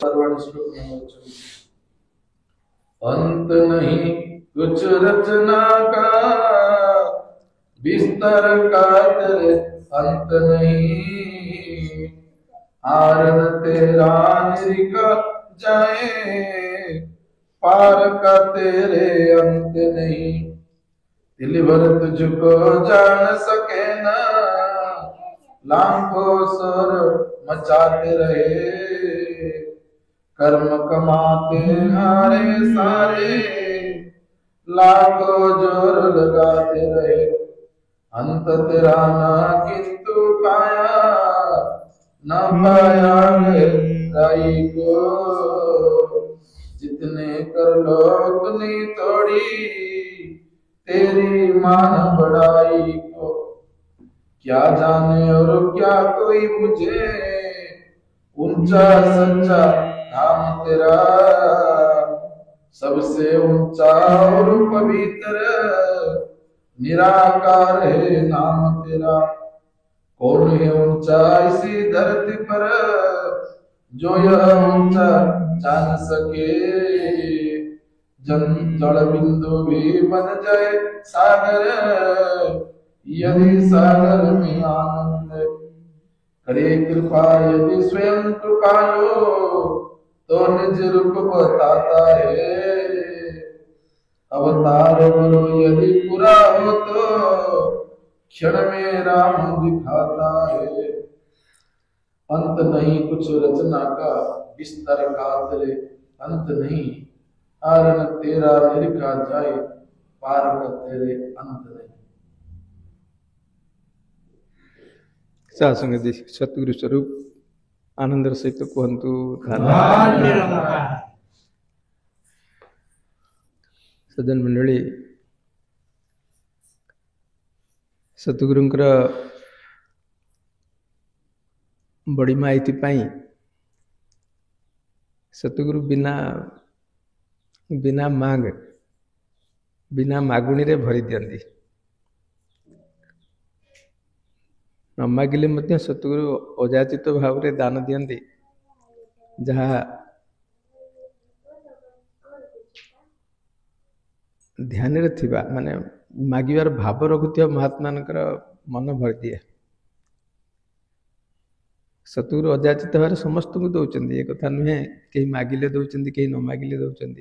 परवाणी श्लोक नंबर 24। अंत नहीं कुछ रचना का, बिस्तर का तेरे अंत नहीं। आरन तेरा निरिका जाए, पार का तेरे अंत नहीं। दिल भर तुझको जान सके ना, लाखों स्वर मचाते रहे। कर्म कमाते हारे सारे, लाखों जोर लगाते रहे। अंत तेरा ना किंतु पाया, न पाया गहराई को। जितने कर लो उतनी थोड़ी, तेरी मान बढ़ाई को। क्या जाने और क्या कोई मुझे, ऊंचा सच्चा नाम तेरा। सबसे ऊंचा और पवित्र, निराकार है नाम तेरा। कौन है ऊंचा इसी धरती पर, जो यह ऊंचा जान सके। जल बिंदु भी बन जाए सागर, यदि सागर में आनंद करे कृपा। यदि स्वयं कृपालु, तो निज रूप बताता है। अवतार गुरु यदि पूरा हो, तो क्षण में राम दिखाता है। अंत नहीं कुछ रचना का, बिस्तर का तेरे अंत नहीं। आरन तेरा निरखा जाए, पार का तेरे अंत नहीं। सासंगति सतगुरु स्वरूप आनंदर सहित कहतु। सज्जन मंडली, सतगुरुंकर बड़ीमा एथिपाई सतगुरु बिना बिना मांग बिना मागुणी रे भरी दियंती। न मागिले मध्य सतगुरु अजाचित भाव रे दान दियंती, जहा ध्यान रे थिबा माने मागिवार भाव रखुथिबा महात्मानकर मन भर दिए। सतगुरु अजाचित भाव समस्त को दौरान, ये कथा नुहे कहीं मागिले दौरान कहीं न मागिले दौरान।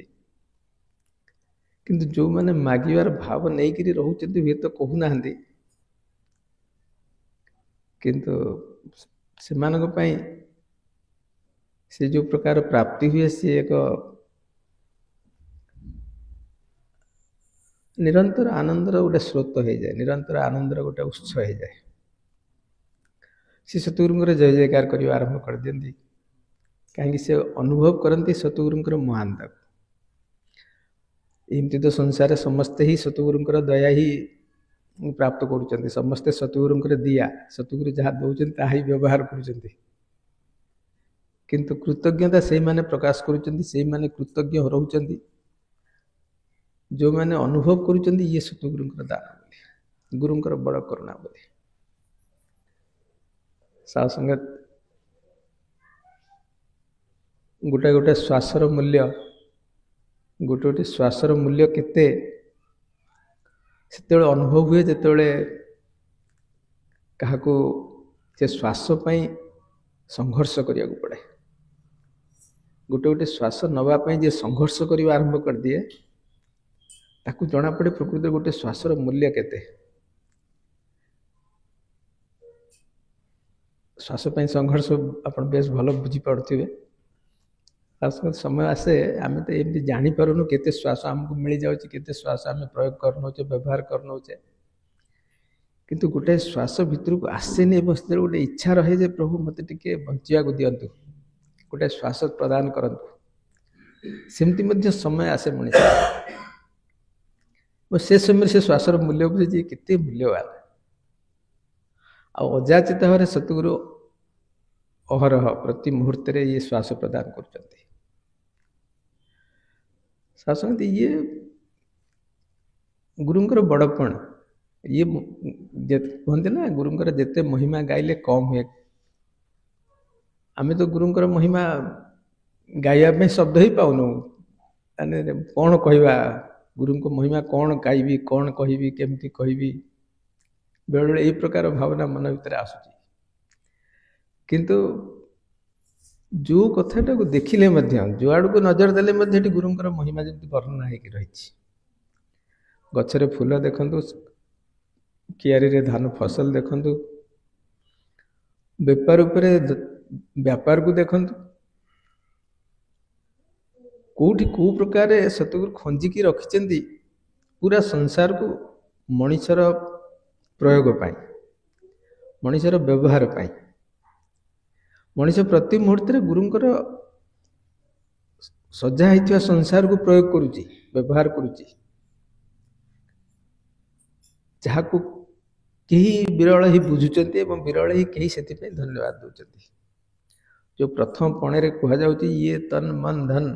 किंतु जो मैंने मागिवार भाव नहीं करी रहउचंती हुए तो कहूना, किंतु सेमानक पई से जो प्रकार प्राप्ति हुए सी एक निरंतर आनंदर गोटे स्रोत हो जाए, निरंतर आनंदर गोटे उत्स हो जाए। से सतगुरुंकर जय जयकार करने आरंभ कर दियंती, कहीं से अनुभव करती सतगुरुंकर महानता। एमती तो संसार समस्ते ही सतगुरुंकर दया ही प्राप्त करुचंती, समस्ते सतगुरुंकर दिया, सतगुरु जहाँ दौरान ता ही व्यवहार करुचंती। किंतु कृतज्ञता से माने प्रकाश करुचंती, से माने कृतज्ञ रहउचंती जो मैंने अनुभव करुचंती ये सतगुरुंकर दान बोली, गुरुंकर बड़ करुणा बोली। सासंगत गोटे गोटे श्वासर मूल्य, गोटे गोटे श्वासर मूल्य केते से अनुभव हुए जिते क्या से श्वास पाई संघर्ष करिया को पड़े। गोटे गोटे श्वास नवापाई जे संघर्ष करने आरंभ कर दिए, ताकू जना पड़े प्रकृति गोटे श्वासर मूल्य केते। श्वास पाई संघर्ष आप बेस भल बुझी पारे। समय आसे आम तो एमती जानीपारूँ केते श्वास आमको मिल जाऊँ, केते श्वास आम प्रयोग करनौचे व्यवहार करनौचे, किंतु गोटे श्वास भितर को आसेनी बस गोटे इच्छा रहे जे प्रभु मत टिके बंचा को दिंतु, गोटे श्वास प्रदान करंतु। सेमती मध्य समय आसे मनीष से समय से श्वासर मूल्य बुझे केते मूल्यवान। अजाचित भाव सतगुरु अहरह प्रति मुहूर्त ये श्वास प्रदान करते। शासन ये गुरुंकर बड़पण, ये कहते ना गुरुंकर जिते महिमा गाइले कम हुए। आम तो गुरुंकर महिमा ଗାଇବା ପାଇଁ ଶବ୍ଦ ହିଁ ପାଉନୁ। ମାନେ କ'ଣ କହିବା, ଗୁରୁଙ୍କ ମହିମା କ'ଣ ଗାଇବି, କ'ଣ କହିବି, କେମିତି କହିବି, ବେଳେବେଳେ ଏଇ ପ୍ରକାର ଭାବନା ମନ ଭିତରେ ଆସୁଛି। କିନ୍ତୁ ଯେଉଁ କଥାଟାକୁ ଦେଖିଲେ ମଧ୍ୟ, ଯୁଆଡ଼କୁ ନଜର ଦେଲେ ମଧ୍ୟ ଏଠି ଗୁରୁଙ୍କର ମହିମା ଯେମିତି ବର୍ଣ୍ଣନା ହେଇକି ରହିଛି। ଗଛରେ ଫୁଲ ଦେଖନ୍ତୁ, କିଆରିରେ ଧାନ ଫସଲ ଦେଖନ୍ତୁ, ବେପାର ଉପରେ ବ୍ୟାପାରକୁ ଦେଖନ୍ତୁ, କେଉଁଠି କେଉଁ ପ୍ରକାର ସତଗୁରୁ ଖଞ୍ଜିକି ରଖିଛନ୍ତି ପୁରା ସଂସାରକୁ ମଣିଷର ପ୍ରୟୋଗ ପାଇଁ, ମଣିଷର ବ୍ୟବହାର ପାଇଁ। ମଣିଷ ପ୍ରତି ମୁହୂର୍ତ୍ତରେ ଗୁରୁଙ୍କର ସଜା ହେଇଥିବା ସଂସାରକୁ ପ୍ରୟୋଗ କରୁଛି, ବ୍ୟବହାର କରୁଛି, ଯାହାକୁ କେହି ବିରଳ ହିଁ ବୁଝୁଛନ୍ତି ଏବଂ ବିରଳ ହିଁ କେହି ସେଥିପାଇଁ ଧନ୍ୟବାଦ ଦେଉଛନ୍ତି। ଯେଉଁ ପ୍ରଥମ ପଣରେ କୁହାଯାଉଛି ଇଏ ତନ୍ ମନ୍ ଧନ୍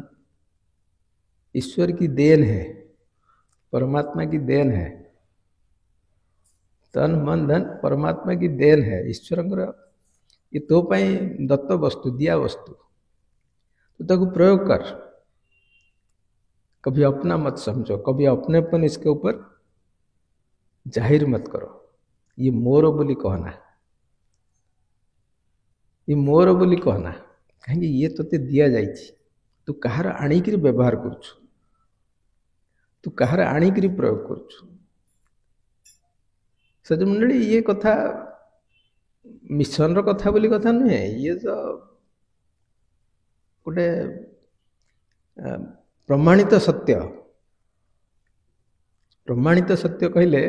ईश्वर की देन है, परमात्मा की देन है। तन मन धन परमात्मा की देन है। ईश्वर ये तो पाई दत्त वस्तु, दिया वस्तु, तो ताको प्रयोग कर। कभी अपना मत समझो, कभी अपनेपन इसके ऊपर जाहिर मत करो। ये मोर बोली कहना, ये मोर बोली कहना, कहीं ये तोते दिया जाइछि, तू कहार आनिकिरी व्यवहार करुछु, तू कहार आनिकिरी प्रयोग करुछु। सजमंडली ये कथा मिशन रो कथा बोली कथा नुहे, ये तो गोटे प्रमाणित सत्य। प्रमाणित सत्य कहले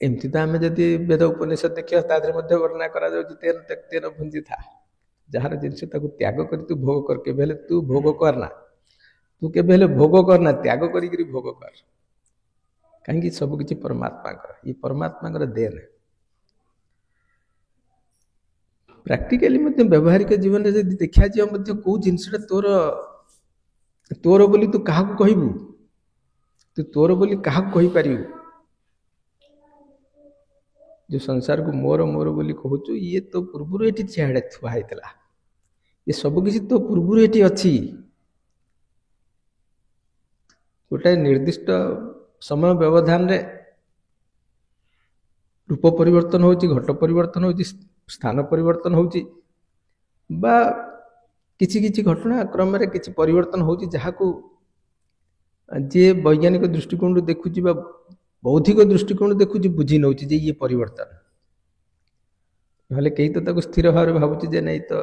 एमती तो आम जदि वेद उपनिषद देखिए तादरे मध्य वर्णना करा जाउछि तेन तेन भुंजी था, जहार जिनस ताकू त्याग कर तू भोग कर, केबेले तू भोग करना, तू केबेले भोग करना, त्याग करी भोग कर। कहीं सब किसी परमात्मा कर, ये परमात्मा कर देन। प्रैक्टिकली मध्य व्यवहारिक जीवन में जब देखा जाए मध्य को जिनसटा तोर तोर बोली तू क्या कहबू, तू तोर बोली क्या कहि पारिबू। जो संसार को मोर मोर बोली कहूचु, ये तो पूर्व ये सियाड़े थुआ होता, ये सब किसी तो पूर्व ये अच्छी। गोटे निर्दिष्ट समय व्यवधान रे रूप परिवर्तन होची, घट परिवर्तन होची, स्थान परिवर्तन होची, बा किछि किछि घटना क्रम रे किछि परिवर्तन होची, जहाकू जे वैज्ञानिक दृष्टिकोण देखुची बा बौद्धिक दृष्टिकोण देखुची बुझी नौची जे ये परिवर्तन। नहले कहीं तो ताको स्थिर भाव भावुची जे नहीं तो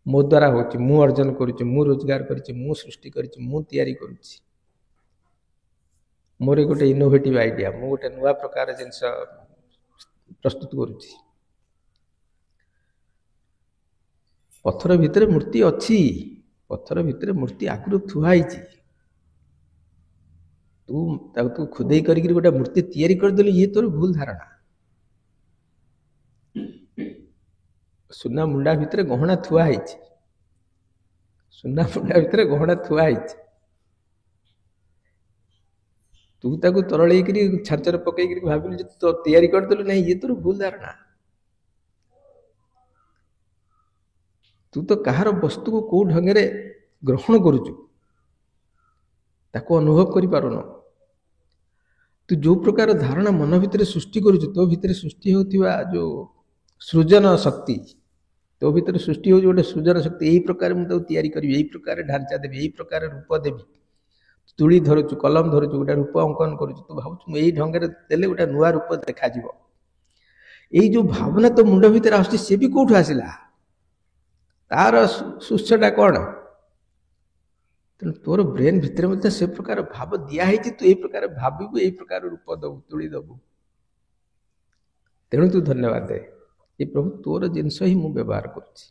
मो द्वारा होची, मु अर्जन करुची, मु रोजगार करुची, मु सृष्टि करुची, मु तैयारी करुची, मोर गोटे इनोवेटिव आइडिया, मु गोटे नुआ प्रकार जिनस प्रस्तुत करुची। पत्थर भितर मूर्ति अच्छी, पत्थर भितर मूर्ति आगु थुआई, तू खुदेई करी गोटे मूर्ति तैयारी करदेलु, ये तोर भूल धारणा। सुना मुंडा भितर गहना थुआई, सुना मुंडा भितर गहना थुआई, तू ताकू तरल छांचर पकई भाविलु तो तैयारी करदेलु, नहीं ये तोर भूल धारणा। तू तो कहार वस्तु को कौ ढंग से ग्रहण करुचु ताको अनुभव करि पारुनो। तू जो प्रकार धारणा मन भितर सृष्टि करुचु, तो भितर सृष्टि होतिबा जो सृजन शक्ति, तो भितर सृष्टि हो गोटे सृजन शक्ति, यही प्रकार मुझे तैयारी करी, यही प्रकार ढांचा देवी, यही प्रकार रूप देवी। तुली धरुचु, कलम धरुचु, गोटे रूप अंकन करुचु, तू भावुचु यही ढंग से देले गोटे नुआ रूप देखा जीवो। यही जो भावना तो मुंड भितर आसुची से भी कोठु आसिला, तार सुस्यटा कौन? तेणु तोर ब्रेन भितर मध्य से प्रकार भाव दिया, तू यही प्रकार भाविबू, यही प्रकार रूप दबू, तुली दबू। तेणु तू धन्यवाद दे, ये प्रभु तोर जिनस ही मु व्यवहार करुछि।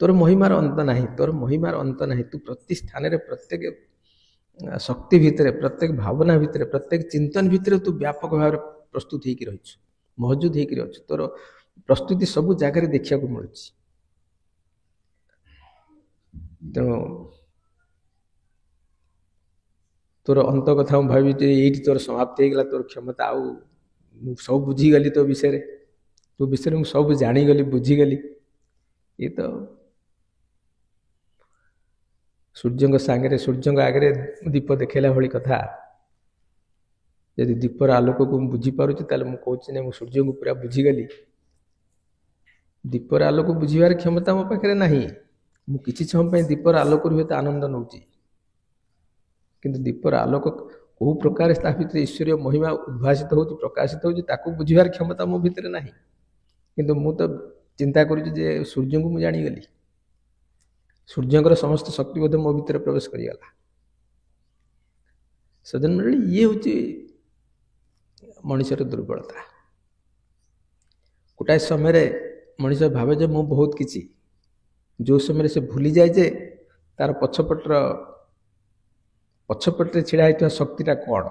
तोर महिमार अंत नहीं, तोर महिमार अंत नहीं। तू प्रति स्थान रे, प्रत्येक शक्ति भितर, प्रत्येक भावना भितर, प्रत्येक चिंतन भितर तू व्यापक भाव प्रस्तुत होकर रही, मौजूद होकर रही। तोर प्रस्तुति सबू जगह देखा मिलूँ। तेणु तोर अंत कथा भावी ये तोर समाप्त हो गला, तोर क्षमता आउ सब बुझीगली, तो विषय तो विषय मुझे सब जानीगली, बुझीगली। ये तो सूर्य सांगे सूर्य आगे दीप देखला भाई कथा यदि दीपर आलोक को बुझीपारे मुझे नहीं सूर्य को पूरा बुझीगली दीपर आलोक बुझार क्षमता मो पाखे ना मुझे समय दीपर आलोक हुए तो आनंद नौ कि दीपर आलोक कौ प्रकार भर ईश्वरीय महिमा उद्भासित हो प्रकाशित हो बुझार क्षमता मो भितर ना किंतु मु तो चिंता करुँचे सूर्य को मुझे जानीगली सूर्यंकर समस्त शक्ति बोध मो भितर प्रवेश करीगला सज्जन मंडली ये हूँ मनुष्यर दुर्बलता गोटाए समय मनीष भावे जे मु बहुत किसी जो समय से भूली जाए जे तार पछपटे छिड़ा होता शक्तिटा कौन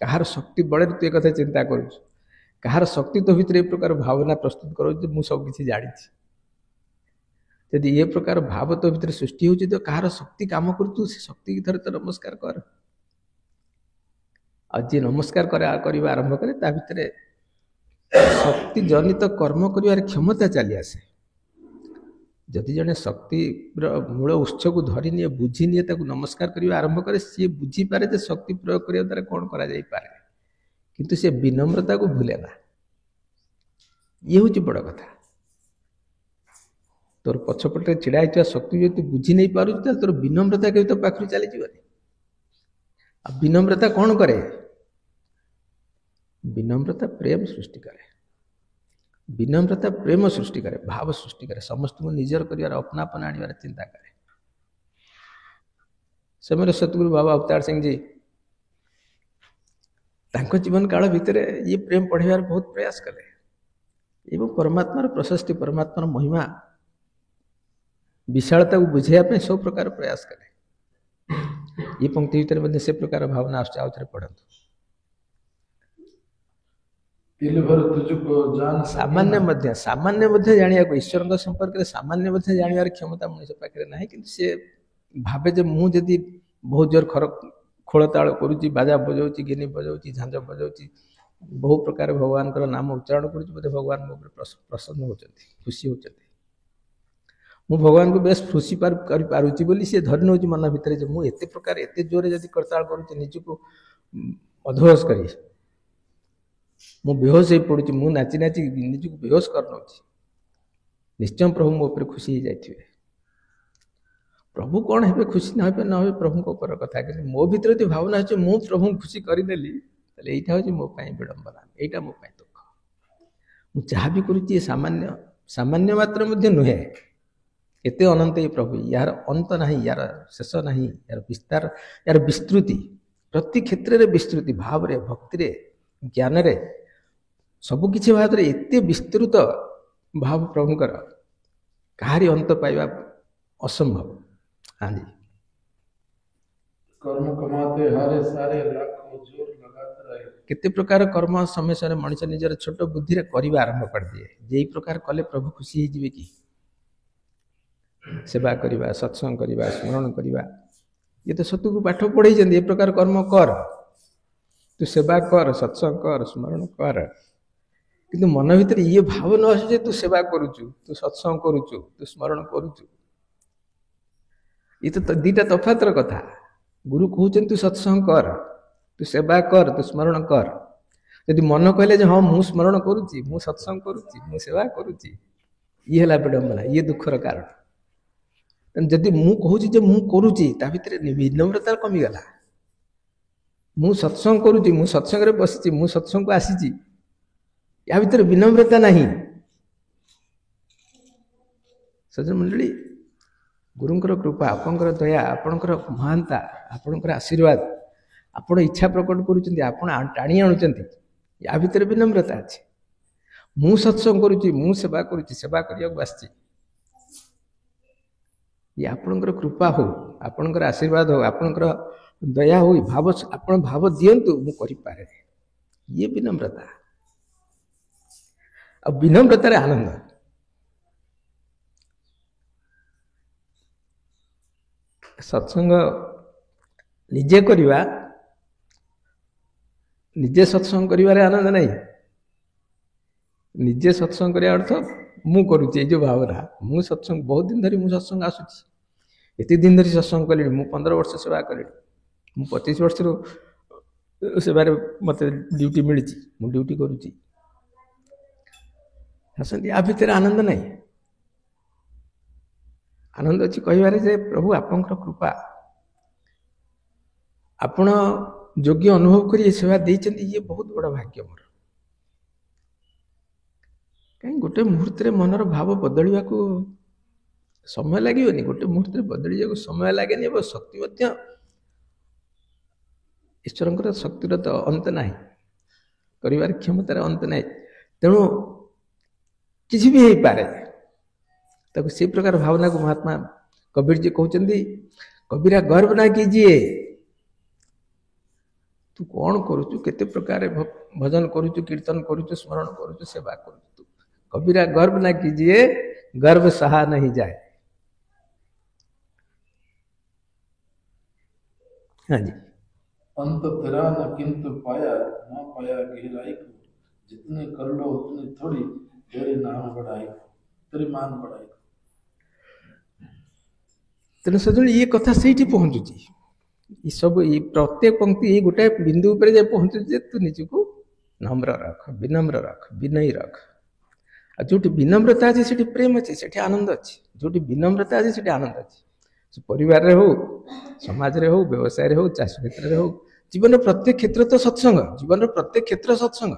कहार शक्ति बड़े तु एक चिंता करुँ कहार शक्ति तो भितर एक प्रकार भावना प्रस्तुत करो मु सब किसी जानी यदि ये प्रकार भाव तो भितर सृष्टि होती तो कहार शक्ति काम करू से शक्ति की थरे तो नमस्कार कर जी नमस्कार करवा आरंभ करे ता भितर शक्ति जनित कर्म कर क्षमता चली आसे जदि जड़े शक्ति मूल उत्स को धरी निए बुझी निए ताको नमस्कार करवा आरंभ करे सी बुझी पारे जे शक्ति प्रयोग करिया द्वारा कौन करा जाई पारे किंतु से विनम्रता को भूले ना ये हूँ बड़ कथा तोर पछपटे छिड़ा होता शक्ति जो तू बुझी नहीं पार तोर विनम्रता के तो पाखु चली जीवन विनम्रता कौन करे विनम्रता प्रेम सृष्टि करे विनम्रता प्रेम सृष्टि करे भाव सृष्टि करे समस्त को निजर कर अपनापन आने चिंता करे समय सतगुरु बाबा अवतार सिंह जी तांको जीवन काल भितर ये प्रेम पढ़ार बहुत प्रयास कले एवं परमात्मार प्रशस्ति परमात्मार महिमा विशालता को बुझाइया सब प्रकार प्रयास कले ये पंक्ति भितर से प्रकार भावना आउे पढ़ंतु सामान्य जानिया ईश्वर संपर्क सामान्य जानवर क्षमता मनुष्य पाखे ना कि सी भावे जे मुझे बहुत जोर खोलताड़ करुच्ची बाजा बजाऊँगी गिनी बजाऊँगी झांझ बजाऊँगी बहु प्रकार भगवान नाम उच्चारण करुच्ची भगवान मो प्रसन्न होती खुशी होती मु भगवान को बेस खुशी पारुची बोली सी धरी नौ मन भितर मुझे एत प्रकार एत जोरे जब करताड़ करुच्ची निजक अधोस करी मु बेहोश हो पड़ू मु नाची नाची निजक बेहोश कर नौ निश्चय प्रभु मो पर खुशी हो जाए प्रभु कौन है खुशी ना हो प्रभु ऊपर कथा कि मो भीतर जो भावना अच्छे मु प्रभु खुशी करदेली यहाँ हूँ मो विडंबना यहाँ मो दुख मुझे जहाँ भी करुच्ची सामान्य सामान्य मात्र नुहे एत अनंत ये प्रभु यार अंत ना यार शेष ना यार विस्तार यार विस्तृति प्रति क्षेत्र में विस्तृति भाव रे भक्ति रे ज्ञान रे सबकिछि भाव रे एते विस्तृत भाव प्रभुकर कहारी अंत पाइबा असंभव। हाँ जी कर्म कमाते हारे सारे लाखों जोर लगाते रहे केते प्रकार कर्म समय समय मनुष्य निजर छोट बुद्धि रे करबा आरंभ कर दिए जे प्रकार कले प्रभु खुशी ही जीवे की सेवा करवा सत्संग करवा स्मरण करवा ये तो सतु को पाठ पढ़े ये प्रकार कर्म कर तू सेवा कर सत्संग कर स्मरण कर किंतु मन भीतर ये भाव न आसे तू सेवा करुचु तू सत्संग करुचु तू स्मरण करुचु ये तो दीटा तफातर कथा गुरु कहते तू सत्संग कर तू सेवा कर तू स्मरण कर यदि मन कहले हाँ मु स्मरण करुच्ची मु सत्संग करुच्ची मु सेवा करुच्ची ये है विडंबना ये दुखर कारण जदि मु कहूँ मु करुच्ची ता भितर विनम्रता कमीगला मु सत्संग करुच्ची मु सत्संग रे बसिची मु सत्संग को आसीची या भितर विनम्रता नहीं सज्जन मंडली गुरुंकर कृपा आपणकर दया आपणकर महानता आपणकर आशीर्वाद आपण इच्छा प्रकट करुचंती आपण टाणी आणुचंती या भितर विनम्रता अछि मु सत्संग करुची मु सेवा करुची सेवा करिया बसची ये आपणकर कृपा हो आपणकर आशीर्वाद हो आपणकर दया हो भाव आपण भाव दियंतु मु करि पारे ये विनम्रता अब विनम्रता रे आनंद सत्संग निजे करवा निजे सत्संग करिवारे आनंद नहीं निजे सत्संग करिया अर्थ मु करुचे जो भावना मु सत्संग बहुत दिन धरी मु सत्संग आसुची ଏତେ ଦିନ ଧରି ସତ୍ସଙ୍ଗ କଲିଣି, ମୁଁ 15 ବର୍ଷ ସେବା କଲିଣି, ମୁଁ 25 ବର୍ଷରୁ ସେବାରେ ମୋତେ ଡ୍ୟୁଟି ମିଳିଛି, ମୁଁ ଡ୍ୟୁଟି କରୁଛି। ଆସନ୍ତି, ଆ ଭିତରେ ଆନନ୍ଦ ନାହିଁ। ଆନନ୍ଦ ଅଛି କହିବାରେ ଯେ ପ୍ରଭୁ ଆପଣଙ୍କର କୃପା, ଆପଣ ଯୋଗ୍ୟ ଅନୁଭବ କରି ଏ ସେବା ଦେଇଛନ୍ତି, ଇଏ ବହୁତ ବଡ଼ ଭାଗ୍ୟ ମୋର। କାହିଁକି ଗୋଟେ ମୁହୂର୍ତ୍ତରେ ମନର ଭାବ ବଦଳିବାକୁ ସମୟ ଲାଗିବନି? ଗୋଟେ ମୁହୂର୍ତ୍ତରେ ବଦଳିବାକୁ ସମୟ ଲାଗେନି, ଏବଂ ଶକ୍ତି ମଧ୍ୟ, ଈଶ୍ୱରଙ୍କର ଶକ୍ତିର ତ ଅନ୍ତ ନାହିଁ, କରିବାର କ୍ଷମତାର ଅନ୍ତ ନାହିଁ। ତେଣୁ କିଛି ବି ହେଇପାରେ, ତାକୁ ସେ ପ୍ରକାର ଭାବନାକୁ ମହାତ୍ମା କବୀରଜୀ କହୁଛନ୍ତି, କବିରା ଗର୍ବ ନା କିଜିଏ, ତୁ କ'ଣ କରୁଛୁ, କେତେ ପ୍ରକାର ଭଜନ କରୁଛୁ, କୀର୍ତ୍ତନ କରୁଛୁ, ସ୍ମରଣ କରୁଛୁ, ସେବା କରୁଛୁ, କବିରା ଗର୍ବ ନା କିଜିଏ, ଗର୍ବ ସହା नहीं जाए। हाँ जी। अंत तेरा न किंतु पाया, न पाया गहराई को, जितने कर लो उतनी थोड़ी, तेरे नाम बढ़ाई को, तेरे मान बढ़ाई को। तेणु सजन ये कथा ସେଇଠି ପହଞ୍ଚୁଛି, ଏ ସବୁ ଏ ପ୍ରତ୍ୟେକ ପଙ୍କ୍ତି ଏଇ ଗୋଟାଏ ବିନ୍ଦୁ ଉପରେ ଯାଇ ପହଞ୍ଚୁଛି ଯେ ତୁ ନିଜକୁ ନମ୍ର ରଖ, ବିନମ୍ର ରଖ, ବିନୟୀ ରଖ। ଆଉ ଯୋଉଠି ବିନମ୍ରତା ଅଛି ସେଠି ପ୍ରେମ ଅଛି, ସେଠି ଆନନ୍ଦ ଅଛି। ଯୋଉଠି ବିନମ୍ରତା ଅଛି ସେଠି ଆନନ୍ଦ ଅଛି। ସେ ପରିବାରରେ ହଉ, ସମାଜରେ ହଉ, ବ୍ୟବସାୟରେ ହଉ, ଚାଷ କ୍ଷେତ୍ରରେ ହଉ, ଜୀବନର ପ୍ରତ୍ୟେକ କ୍ଷେତ୍ର ତ ସତ୍ସଙ୍ଗ, ଜୀବନର ପ୍ରତ୍ୟେକ କ୍ଷେତ୍ର ସତ୍ସଙ୍ଗ।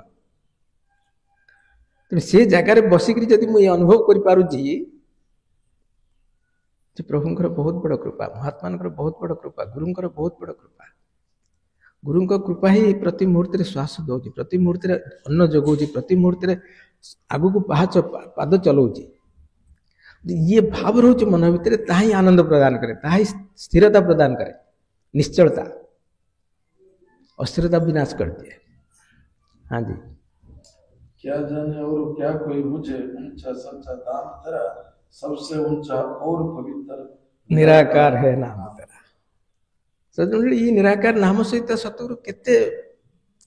ତେଣୁ ସେ ଜାଗାରେ ବସିକରି ଯଦି ମୁଁ ଏ ଅନୁଭବ କରିପାରୁଛି ଯେ ପ୍ରଭୁଙ୍କର ବହୁତ ବଡ଼ କୃପା, ମହାତ୍ମାଙ୍କର ବହୁତ ବଡ଼ କୃପା, ଗୁରୁଙ୍କର ବହୁତ ବଡ଼ କୃପା। ଗୁରୁଙ୍କ କୃପା ହିଁ ପ୍ରତି ମୁହୂର୍ତ୍ତରେ ଶ୍ୱାସ ଦେଉଛି, ପ୍ରତି ମୁହୂର୍ତ୍ତରେ ଅନ୍ନ ଯୋଗାଉଛି, ପ୍ରତି ମୁହୂର୍ତ୍ତରେ ଆଗକୁ ପାଦ ଚଲାଉଛି। ଇଏ ଭାବ ରହୁଛି ମନ ଭିତରେ, ତାହା ହିଁ ଆନନ୍ଦ ପ୍ରଦାନ କରେ, ତାହା ହିଁ ସ୍ଥିରତା ପ୍ରଦାନ କରେ, ନିଶ୍ଚଳତା, अस्थिरता विनाश कर दिए। हाँ जी। क्या जाने और क्या कोई मुझे, ऊंचा सच्चा दाम तेरा, सबसे ऊंचा और पवित्र निराकार है नाम तेरा। सजन ये निराकार नाम सहित सतगुरु केते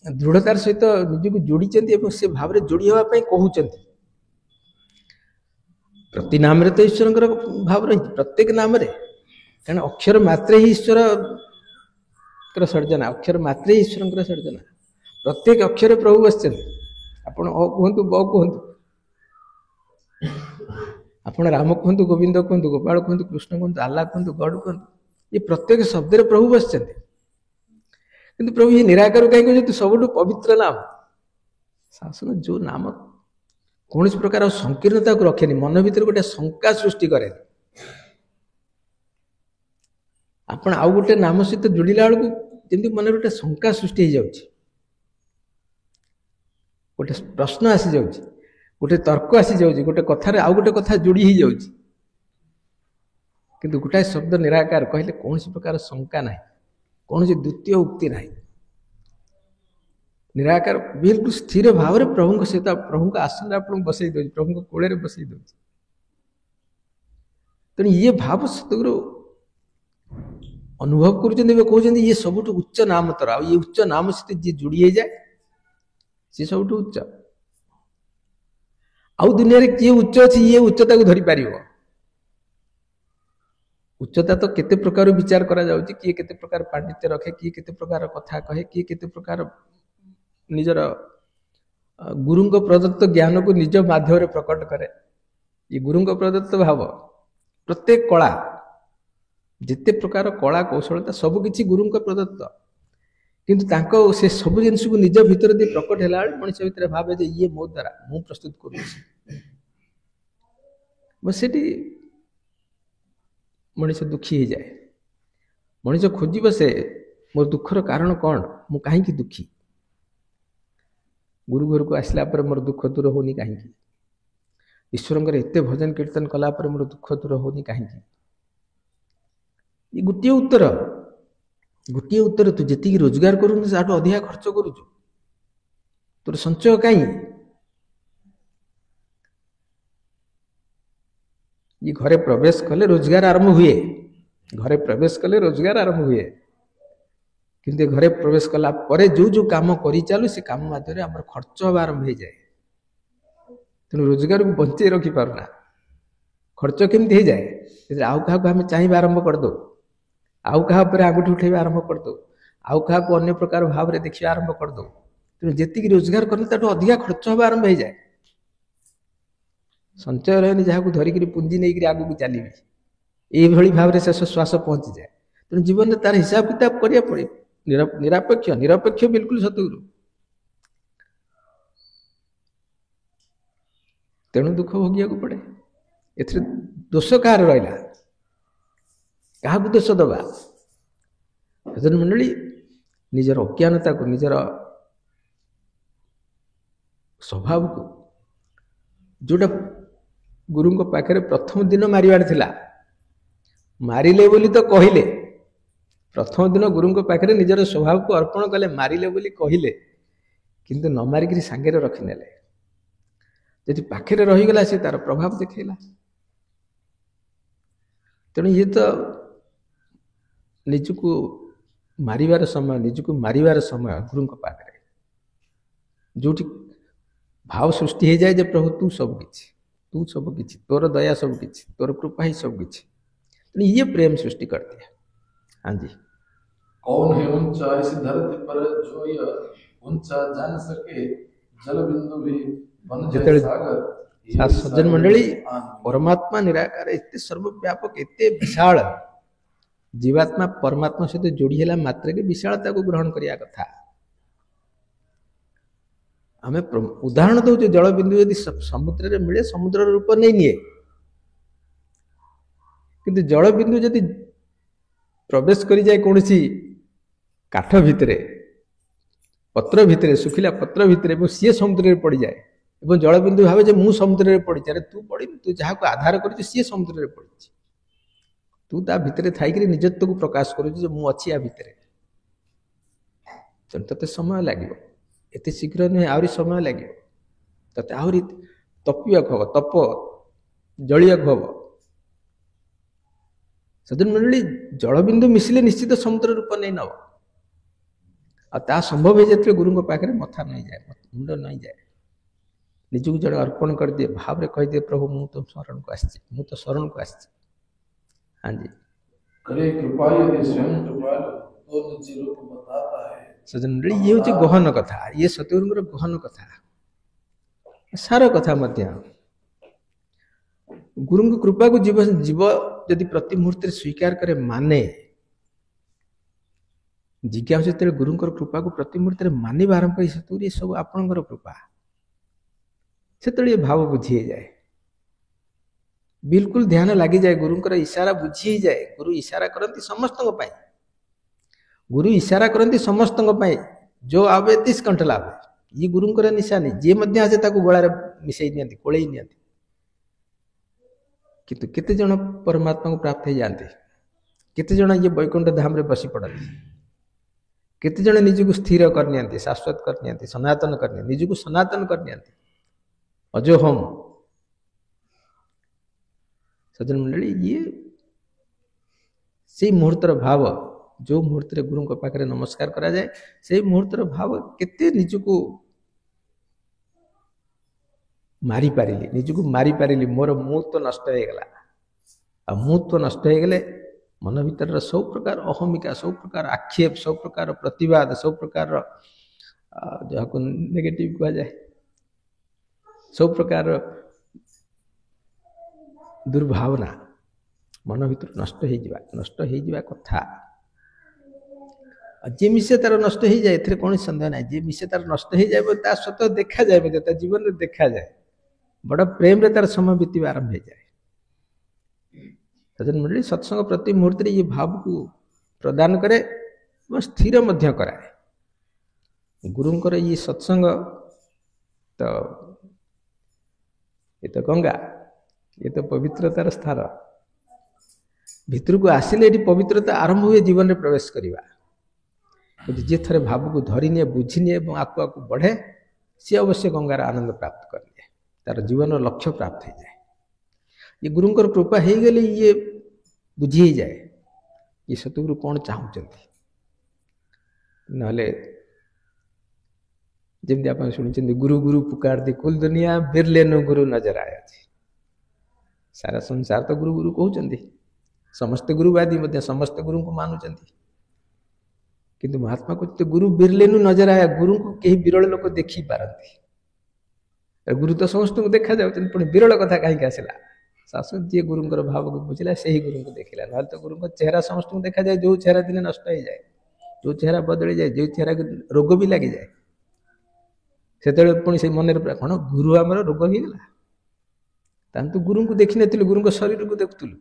दृढ़तार सहित निजको जोड़ीचंती एवं से भाव रे जोड़ी हेबा पई कहउचंती। प्रति नाम रे तो ईश्वरଙ୍କର भाव रही, प्रत्येक नाम रे, कारण अक्षर मात्रे ही ईश्वर सर्जना, अक्षर मात्रे ही ईश्वर सर्जना। प्रत्येक अक्षर प्रभु बसचंती। आपण अ कहंतु, ब कहंतु, आपण राम कहंतु, गोविंद कहंतु, गोपाल कहंतु, कृष्ण कहंतु, आल्लाह कहंतु, गॉड कहंतु, ये प्रत्येक शब्द रे प्रभु बसचंती। किंतु प्रभु ये निराकार कहीं कहते सबुठु पवित्र नाम। शासन जो नाम कौन प्रकार संकीर्णता को रखेनि, मन भीतर गोटे शंका सृष्टि करे। आपण आउ गोटे नाम सहित जोड़िला बेलू जमी मन गोटे शंका सृष्टि हो जाउछि, गोटे प्रश्न आसी जाउछि, गोटे तर्क आसी जाउछि, गोटे कथार आउ गोटे कथा जोड़ी हो जाउछि। किंतु गोटाए शब्द निराकार कहले कौन प्रकार शंका नहीं, कौन द्वितीय उक्ति नहीं। निराकार बिल्कुल स्थिर भाव में प्रभु सहित, प्रभु आसन आपको बसई दे, प्रभु कोड़े बसई दे। तेणु ये भाव सतगुरु अनुभव कर ये सबुठ उच्च नाम तर, ये उच्च नाम सहित जी जोड़ी हो जाए सी सबुठ उच्च। आउ दुनिया रे किए उच्च अच्छी, ये उच्चता को धरी पारिबो। उच्चता तो केते प्रकार विचार करा जाउछि, किए केते प्रकार पांडित्य रखे, किए केते प्रकार कथा कहे, किए केते प्रकार निजर गुरुंग प्रदत्त ज्ञान को निज माध्यम प्रकट करे। ये गुरुंग प्रदत्त भाव, प्रत्येक कला, जिते प्रकार कला कौशलता सबकि गुरुंग प्रदत्त। किंतु तांको से सब जिनस को निज भीतर दे प्रकट हैला मनुष्य भीतर भावे जे ये मो द्वारा मु प्रस्तुत करूछि। सेठी मनुष्य दुखी हो जाए। मनुष्य खोजी बसे मोर दुखर कारण कौन, मु काहे की दुखी। गुरु घर को आसला पर मोर दुख दूर होनी कहीं, ईश्वर एत भजन कीर्तन कला पर मोर दुख दूर होनी कहीं। ये गोटे उत्तर, गोटे उत्तर, तू जी रोजगार करू अधिका खर्च करू, तोर संचय कहीं। ये घरे प्रवेश कले रोजगार आरंभ हुए, घरे प्रवेश कले रोजगार आरंभ हुए। किंतु घरे प्रवेश कला परे जो जो काम करी चालू से काम माध्यम आम खर्च आरंभ हो जाए। तेणु रोजगार को बंचे रखी पारुना, ଖର୍ଚ୍ଚ କେମିତି ହେଇଯାଏ, ସେଥିରେ ଆଉ କାହାକୁ ଆମେ ଚାହିଁବା ଆରମ୍ଭ କରିଦେଉ, ଆଉ କାହା ଉପରେ ଆଙ୍ଗୁଠି ଉଠେଇବା ଆରମ୍ଭ କରିଦେଉ, ଆଉ କାହାକୁ ଅନ୍ୟ ପ୍ରକାର ଭାବରେ ଦେଖିବା ଆରମ୍ଭ କରିଦେଉ। ତେଣୁ ଯେତିକି ରୋଜଗାର କଲେ ତାଠୁ ଅଧିକା ଖର୍ଚ୍ଚ ହେବା ଆରମ୍ଭ ହେଇଯାଏ। ସଞ୍ଚୟ ରହେନି ଯାହାକୁ ଧରିକିରି ପୁଞ୍ଜି ନେଇକରି ଆଗକୁ ଚାଲିବି, ଏଇଭଳି ଭାବରେ ଶେଷ ଶ୍ୱାସ ପହଞ୍ଚିଯାଏ। ତେଣୁ ଜୀବନରେ ତାର ହିସାବ କିତାବ କରିବାକୁ ପଡ଼ିବ। ନିରପେକ୍ଷ ବିଲକୁଲ ସତଗୁରୁ। ତେଣୁ ଦୁଃଖ ଭୋଗିବାକୁ ପଡ଼େ। ଏଥିରେ ଦୋଷ କାହାର ରହିଲା? କାହାକୁ ଦୋଷ ଦେବା? ଭଜନ ମଣ୍ଡଳୀ ନିଜର ଅଜ୍ଞାନତାକୁ, ନିଜର ସ୍ୱଭାବକୁ, ଯୋଉଟା ଗୁରୁଙ୍କ ପାଖରେ ପ୍ରଥମ ଦିନ ମାରିବାର ଥିଲା, ମାରିଲେ ବୋଲି ତ କହିଲେ, ପ୍ରଥମ ଦିନ ଗୁରୁଙ୍କ ପାଖରେ ନିଜର ସ୍ୱଭାବକୁ ଅର୍ପଣ କଲେ, ମାରିଲେ ବୋଲି କହିଲେ, କିନ୍ତୁ ନ ମାରିକିରି ସାଙ୍ଗରେ ରଖିନେଲେ। ଯଦି ପାଖରେ ରହିଗଲା ସେ ତାର ପ୍ରଭାବ ଦେଖେଇଲା। ତେଣୁ ଇଏ ତ ନିଜକୁ ମାରିବାର ସମୟ ଗୁରୁଙ୍କ ପାଖରେ, ଯୋଉଠି ଭାବ ସୃଷ୍ଟି ହେଇଯାଏ ଯେ ପ୍ରଭୁ ତୁ ସବୁ କିଛି, ତୋର ଦୟା ସବୁ କିଛି, ତୋର कृपा ही सब କିଛି। ତେଣୁ ଇଏ ପ୍ରେମ ସୃଷ୍ଟି କରିଦିଏ। हाँ जी। कौन है ऊंचा इस धरती पर जो यह ऊंचा जान सके, जल बिंदु भी बन जाए सागर। सज्जन मंडली, परमात्मा निराकार, एते सर्वव्यापक, एते विशाल, जीवात्मा परमात्मा सहित जोड़ी है मात्र के विशालता को ग्रहण करिया कथा। आम उदाहरण दौचे, जल बिंदु यदि समुद्र में मिले समुद्र रूप नहीं निए, किंतु जल बिंदु यदि प्रवेश करी जाए कौन सी काठ भितरे, पत्र भितरे, सुखिला पत्र भितरे, सी समुद्र में पड़ जाए, जल बिंदु भावे जे मु समुद्र में पड़ी, तू पड़ी, तू जहाँ को आधार कर सी समुद्र में पड़ी, तू ता भितरे थाई निजत्व को प्रकाश करू मु अच्छी आ भितरे। तते समय लगे, एते शीघ्र नुहे, आहरी समय लगे, तते आहरी तपिया हब, तप जलिया हब। सज्जन मंडली, जलबिंदु मिसिले निश्चित समुद्र रूप नहीं नब, आ संभव है जो गुरु पाखे मथा नहीं जाए, मुंड नहीं जाए, निजक जड़े अर्पण कर दिए, भाव कह दिए प्रभु मु तो शरण को आसी, मु तो शरण को आसी। हाँ जी। करे कृपा यदि स्वयं कृपालु तो निज रूप बताता है। सज्जन मंडली, ये हूँ गहन कथा, ये सतगुरु गहन कथा, सार कथा मध्य। गुरु कृपा को जीव जीव यदि प्रति मुहूर्त स्वीकार करे, माने, जिज्ञासा जो गुरु कृपा को प्रति मुहूर्त मानवा आरंभ कर, सब आपणकर कृपा, से भाव बुझी जाए, बिल्कुल ध्यान लगी जाए, गुरुंकर इशारा बुझी जाए। गुरु इशारा करती समस्त, गुरु इशारा करती समस्त, जो आवे तीस कंठ लाभ, ये गुरुंकर निशानी, जी आसे गलार मिसई नि कोड़े नि, किंतु केते जन परमात्मा को प्राप्त हो जाते, केते जन ये वैकुंठ धाम रे बसी पड़ती, केते जन निजको स्थिर करनी, शाश्वत करनी, सनातन करनी, निजको सनातन करनी, अजोहम। सज्जन मंडली, ये से मुहूर्तर भाव, जो मुहूर्त गुरु पाखे नमस्कार करा जाए, से मुहूर्तर भाव केते निजको मारी पारिली, निजको मारी पारिली, मोर मुहूर्त नष्ट हो गला। आ मुहूर्त नष्ट हो गले मन भीतर सब प्रकार अहमिका, सब प्रकार आक्षेप, सब प्रकार प्रतिवाद, सब प्रकार जहाँ को नेगेटिव कहा जाए, सब प्रकार दुर्भावना मन भीतर नष्ट हो कथा। जे मिसे तार नष्ट हो जाए, एथरे कौन संदेह ना, जे मिसे तार नष्ट हो जाए, ता स्वतः देखा जाए, जीवन में देखा जाए, बड़ा प्रेम रे तार समय बीतवा आरंभ हो जाए। सज्जन मंडली, सत्संग प्रति मुहूर्त ये भाव को प्रदान करे और स्थिर मध्य कराए। गुरुंकर ये सत्संग तो ये तो गंगा, ये तो पवित्रतार स्थान, भितर को आसिले ये पवित्रता आरंभ हुए जीवन में प्रवेश करवा। जे थे भाव को धरीनिए, बुझीनिए और आकु आकु बढ़े, सी अवश्य गंगार आनंद प्राप्त कर लिए, तार जीवन लक्ष्य प्राप्त हो जाए। ये गुरुंकर कृपा हो गले ये बुझी ही जाए, ये सतगुरु कौन चाहते ना। जमी आप शुणी, गुरु गुरु पुकार दी कुल दुनिया, बिरले नु गुरु नजर आया। सारा संसार तो गुरु गुरु कहते समस्ते गुरुवादी समस्ते गुरु को मानुंट किंतु महात्मा को गुरु बिरले नजर आया गुरु को कहीं विरल लोक देखी पारती गुरु तो समस्त को देखा जाऊँ पुणी विरल कथा कहीं आसला शाश्वत जी गुरुंर भाव को बुझला से ही गुरु को देखला ना तो गुरु चेहरा समस्त को देखा जाए जो चेहरा दिने नष्ट हो जाए जो चेहरा बदली जाए जो चेहरा रोग भी लगी जाए से पुणी से मन कौन गुरु आम रोग हो गला तो गुरु को देखी नी गुरु को शरीर को देखुलु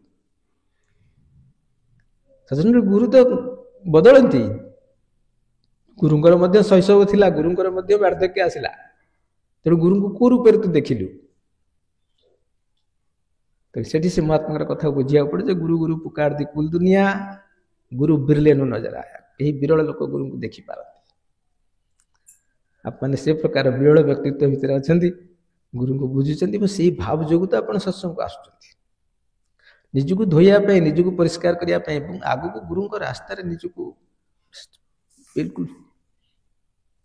सचन गुरु तो बदलती गुरुंर शैशव थिला गुरुंर वार्धक्य आसला तेणु गुरु को कौ रूप तू देखिलु तो सेठी से महात्मा कथा बुझा पड़े गुरु गुरु पुकार दी कुल दुनिया गुरु बिरले नजर आया यही विरल लोक गुरु को देखी पारती आप से प्रकार विरल व्यक्तित्व भितर अच्छा गुरु को बुझुं से भाव जो तो आप सत्संग को आसुच्च निजक धोइया निजक परिष्कार करने आग को गुरु रास्तार निजक बिल्कुल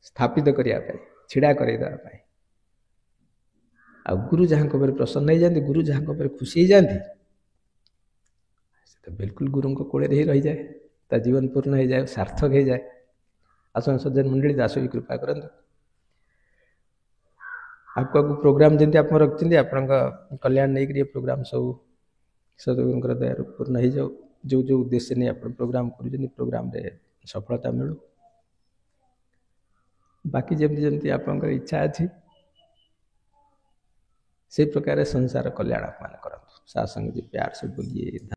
स्थापित करने छिड़ा करदेवाई आ गुरु जहाँ प्रसन्न हो जाती गुरु जहाँ खुशी हो जाती तो बिल्कुल गुरु को कोड़े ही रही जाए ता जीवन पूर्ण हो जाए सार्थक हो जाए आसन सज्जन मंडली दास भी कृपा करते आपको प्रोग्राम जमी आप रखते आपण कल्याण नहीं प्रोग्राम सब सदगुरुंर दया पूर्ण हो जाओ जो जो उद्देश्य नहीं आप प्रोग्राम कर प्रोग्राम रे सफलता मिलू बाकी जमी जमी आप इच्छा अच्छी से प्रकार संसार कल्याण आप करूँ सासंग जी प्यार से बोलिए।